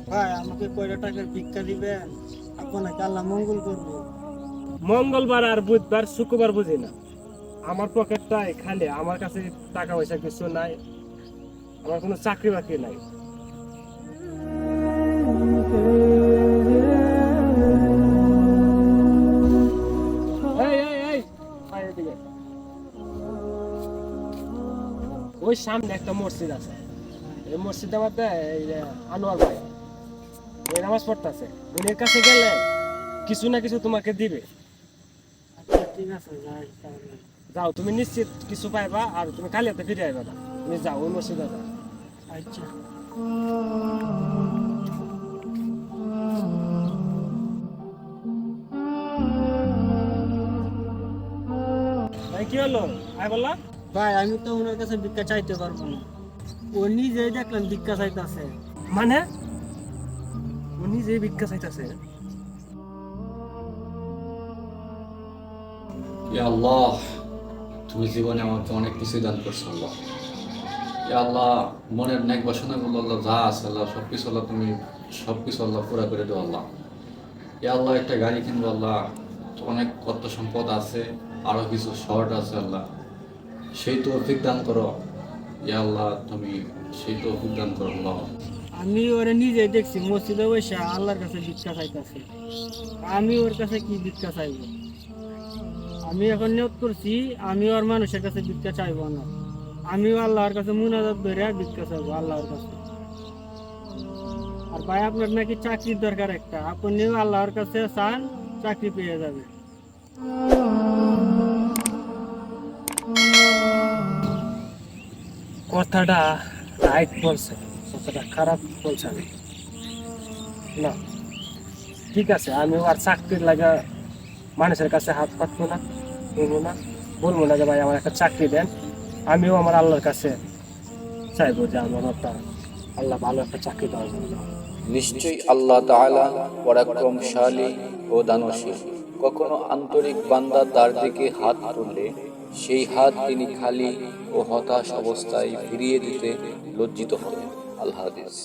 ভাই আমাকে কয়টা টাকার ভিক্ষা দিবেন, আপনাকে আল্লাহ মঙ্গল করবো। মঙ্গলবার আর বুধবার শুক্রবার বুঝি না, আমার পকেটটাই খালি, আমার কাছে টাকা পয়সা কিছু নাই, আমার কোনো চাকরি বাকরি নাই। এই, এই, এই, আয় এদিকে। ওই সামনে একটা মসজিদ আছে, এই মসজিদের মধ্যে এই যে আনোয়ার ভাই এই নামাজ পড়তেছে, উনির কাছে গেলে কিছু না কিছু তোমাকে দিবে। আচ্ছা ঠিক আছে, যাই তাহলে। যাও, তুমি নিশ্চিত কিছু পাইবা, আর তুমি খালি হাতে ফিরে আইবা না। তুমি যাও, ওই মসজিদে যাও। আচ্ছা। ভাই কি হলো? আয় বললা। ভাই আমি তো ওনার কাছে ভিক্ষা চাইতে পারবো না, ও নিজেই দেখলাম ভিক্ষা চাইতেছে। মানে উনি যে ভিক্ষা চাইতেছে? ইয়া আল্লাহ, তুমি জীবনে আমাকে অনেক কিছু দান করছো আল্লাহ। ইয়া আল্লাহ, মনের নেক বাসনা গুলো আল্লাহ যা আছে আল্লাহ সবকিছু আল্লাহ তুমি সবকিছু আল্লাহ পুরা করে দাও আল্লাহ। ইয়া আল্লাহ, একটা গাড়ি কিনবো আল্লাহ, তো অনেক কত সম্পদ আছে, আরো কিছু শর্ট আছে আল্লাহ, সেই তৌফিক দান করো। ইয়া আল্লাহ, তুমি সেই তৌফিক দান করো আল্লাহ। আমি ওরে নিজেই দেখছি মসজিদে বসে আল্লাহর কাছে ভিক্ষা চাইতেছে, আমি ওর কাছে কি ভিক্ষা চাইবো? আমি এখন নিয়ত করছি আমি ওর মানুষের কাছে ভিক্ষা চাইবো না, আমিও আল্লাহর কাছে মুনাজাত ধরে ভিক্ষা চাইবো আল্লাহর কাছে। আর ভাই আপনার নাকি চাকরির দরকার একটা, আপনিও আল্লাহর কাছে চান, চাকরি পেয়ে যাবে। কথাটা রাইট বলছে, কথাটা খারাপ বলছে আমি না। ঠিক আছে, আমি আর চাকরির লাগা মানুষের কাছে হাত পাতবো না, বলবো না, বলবো না যে ভাই আমার একটা চাকরি দেন। আমিও আমার আল্লাহর কাছে চাইবো যে আমার একটা আল্লাহ ভালো একটা চাকরি দেওয়ার জন্য। নিশ্চয়ই আল্লাহ তাআলা পরাক্রমশালী ও দানশীল। কখনো আন্তরিক বান্দা তার দিকে হাত তুললে সেই হাত তিনি খালি ও হতাশ অবস্থায় ফিরিয়ে দিতে লজ্জিত হন। আল হাদিস।